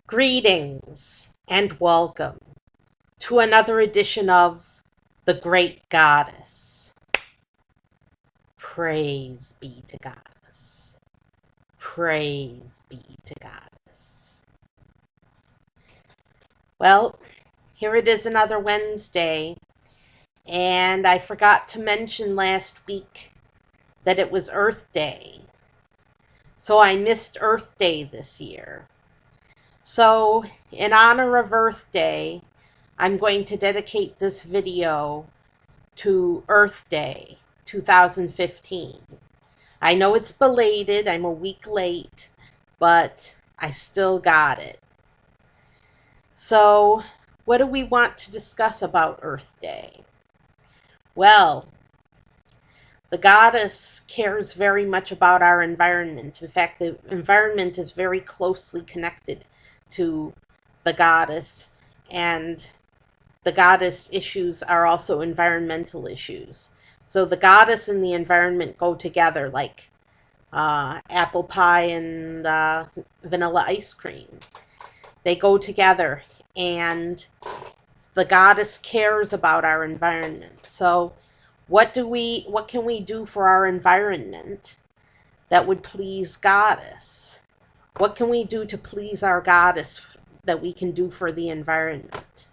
Greetings and welcome to another edition of The Great Goddess. Praise be to Goddess. Praise be to Goddess. Well, here it is another Wednesday, and I forgot to mention last week that it was Earth Day. So I missed Earth Day this year. So, in honor of Earth Day, I'm going to dedicate this video to Earth Day 2015. I know it's belated, I'm a week late, but I still got it. So, what do we want to discuss about Earth Day? Well, the goddess cares very much about our environment. In fact, the environment is very closely connected to the goddess, and the goddess issues are also environmental issues. So the goddess and the environment go together like apple pie and vanilla ice cream. They go together, and the goddess cares about our environment. So what can we do for our environment that would please Goddess? What can we do to please our Goddess that we can do for the environment?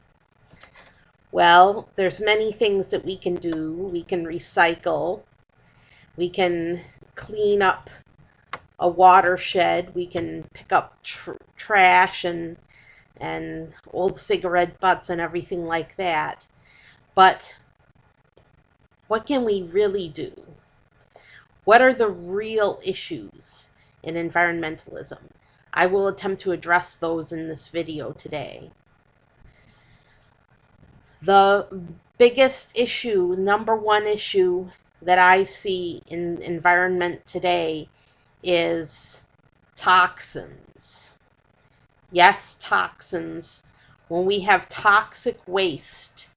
Well, there's many things that we can do. We can recycle. We can clean up a watershed. We can pick up trash and old cigarette butts and everything like that. But what can we really do? What are the real issues in environmentalism? I will attempt to address those in this video today. The biggest issue, number one issue that I see in environment today is toxins. Yes, toxins. When we have toxic waste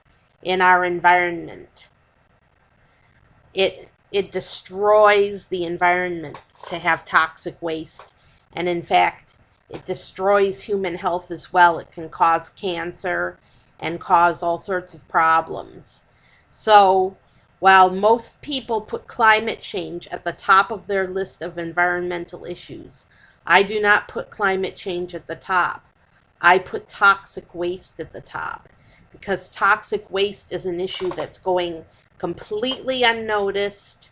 in our environment, it destroys the environment to have toxic waste. And in fact, it destroys human health as well. It can cause cancer and cause all sorts of problems. So, while most people put climate change at the top of their list of environmental issues, I do not put climate change at the top. I put toxic waste at the top, because toxic waste is an issue that's going completely unnoticed,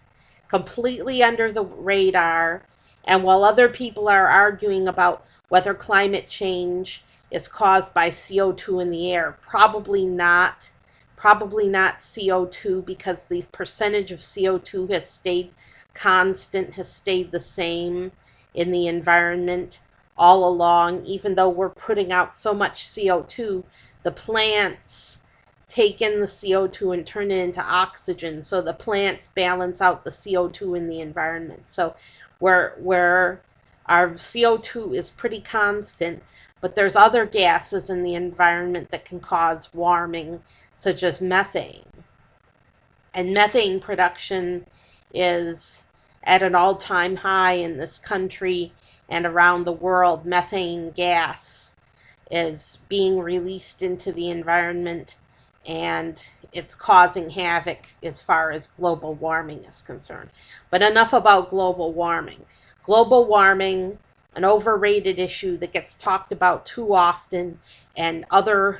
completely under the radar, and while other people are arguing about whether climate change is caused by CO2 in the air, probably not CO2, because the percentage of CO2 has stayed constant, has stayed the same in the environment all along. Even though we're putting out so much CO2, the plants take in the CO2 and turn it into oxygen. So the plants balance out the CO2 in the environment. So where our CO2 is pretty constant, but there's other gases in the environment that can cause warming, such as methane. And methane production is at an all-time high in this country and around the world. Methane gas is being released into the environment, and it's causing havoc as far as global warming is concerned. But enough about global warming. Global warming, an overrated issue that gets talked about too often, and other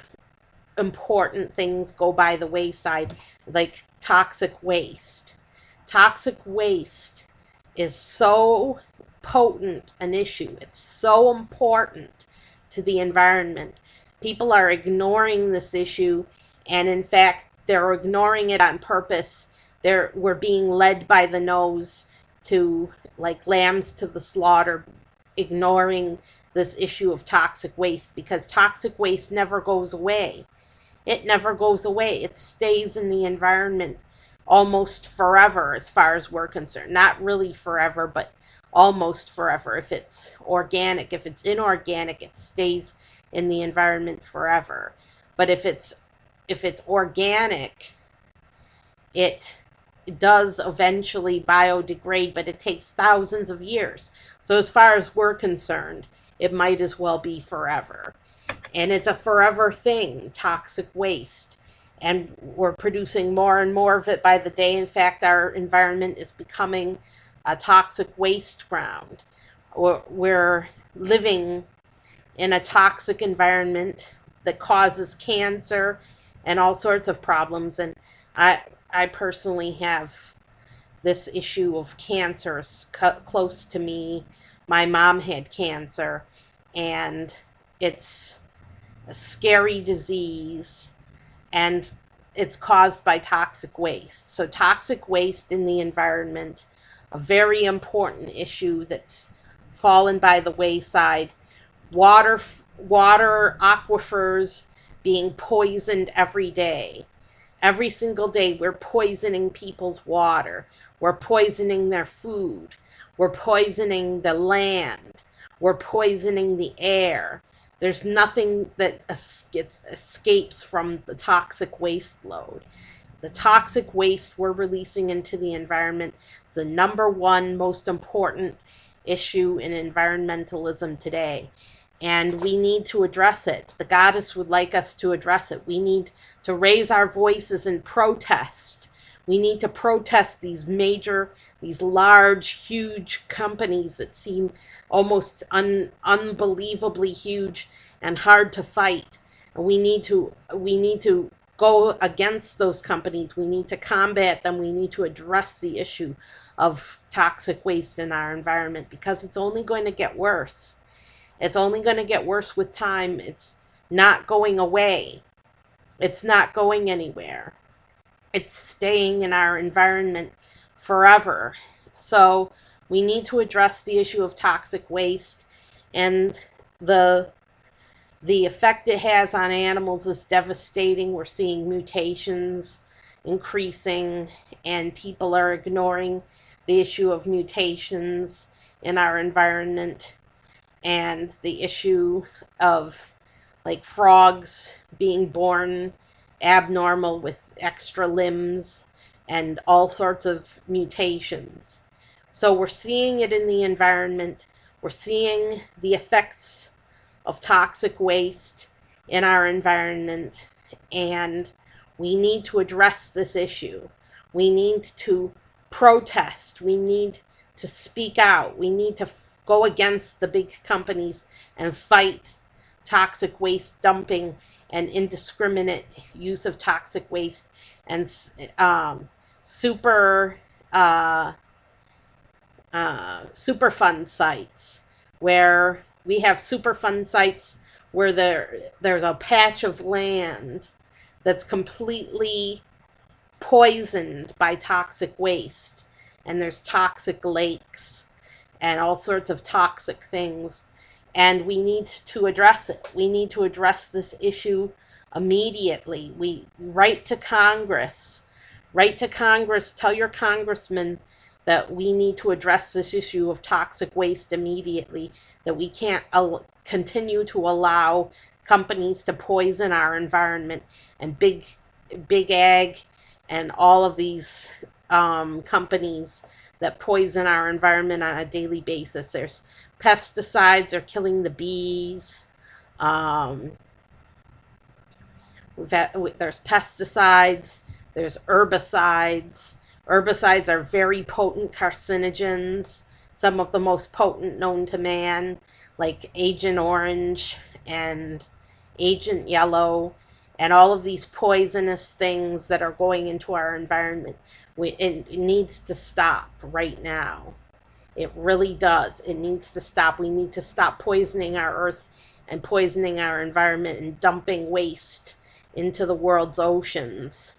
important things go by the wayside, like toxic waste. Toxic waste is so potent an issue. It's so important to the environment. People are ignoring this issue, and in fact, they're ignoring it on purpose. We're being led by the nose to, like lambs to the slaughter, ignoring this issue of toxic waste, because toxic waste never goes away. It never goes away. It stays in the environment almost forever, as far as we're concerned. Not really forever, but almost forever. If it's organic, if it's inorganic, it stays in the environment forever. But if it's organic, it does eventually biodegrade, but it takes thousands of years. So as far as we're concerned, it might as well be forever. And it's a forever thing, toxic waste. And we're producing more and more of it by the day. In fact, our environment is becoming a toxic waste ground. We're living in a toxic environment that causes cancer and all sorts of problems. And I personally have this issue of cancer close to me. My mom had cancer, and it's a scary disease, and it's caused by toxic waste. So toxic waste in the environment, a very important issue that's fallen by the wayside. Water aquifers being poisoned every day. Every single day, we're poisoning people's water. We're poisoning their food. We're poisoning the land. We're poisoning the air. There's nothing that escapes from the toxic waste load. The toxic waste we're releasing into the environment is the number one most important issue in environmentalism today. And we need to address it. The goddess would like us to address it. We need to raise our voices and protest. We need to protest these large, huge companies that seem almost unbelievably huge and hard to fight. And we need to go against those companies. We need to combat them. We need to address the issue of toxic waste in our environment, because it's only going to get worse. It's only going to get worse with time. It's not going away. It's not going anywhere. It's staying in our environment forever. So we need to address the issue of toxic waste, and the effect it has on animals is devastating. We're seeing mutations increasing, and people are ignoring the issue of mutations in our environment, and the issue of like frogs being born abnormal with extra limbs and all sorts of mutations. So we're seeing it in the environment. We're seeing the effects of toxic waste in our environment, and we need to address this issue. We need to protest. We need to speak out. We need to go against the big companies and fight toxic waste dumping and indiscriminate use of toxic waste, and Superfund sites, where we have Superfund sites where there's a patch of land that's completely poisoned by toxic waste, and there's toxic lakes and all sorts of toxic things, and we need to address it. We need to address this issue immediately. We write to Congress. Tell your congressman that we need to address this issue of toxic waste immediately, that we can't continue to allow companies to poison our environment, and big ag and all of these companies that poison our environment on a daily basis. There's pesticides are killing the bees. There's pesticides. There's herbicides. Herbicides are very potent carcinogens, some of the most potent known to man, like Agent Orange and Agent Yellow, and all of these poisonous things that are going into our environment. It needs to stop right now. It really does. It needs to stop. We need to stop poisoning our earth and poisoning our environment and dumping waste into the world's oceans,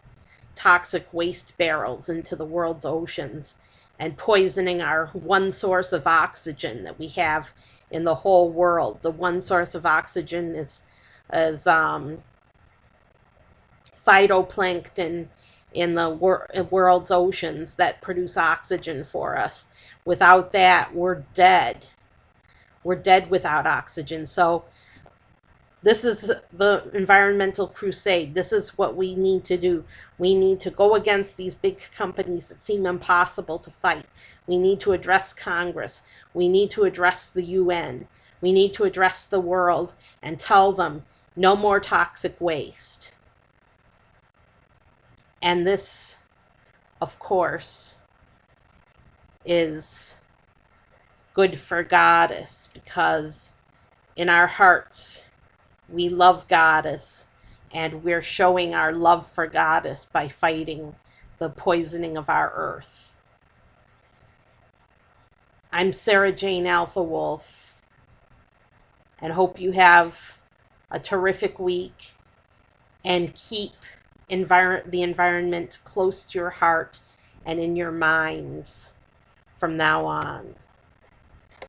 toxic waste barrels into the world's oceans, and poisoning our one source of oxygen that we have in the whole world. The one source of oxygen is phytoplankton in the world's oceans that produce oxygen for us. Without that, we're dead. We're dead without oxygen. So this is the environmental crusade. This is what we need to do. We need to go against these big companies that seem impossible to fight. We need to address Congress. We need to address the UN. We need to address the world and tell them no more toxic waste. And this, of course, is good for Goddess, because in our hearts we love Goddess, and we're showing our love for Goddess by fighting the poisoning of our earth. I'm Sarah Jane Alpha Wolf, and hope you have a terrific week, and keep the environment close to your heart and in your minds from now on.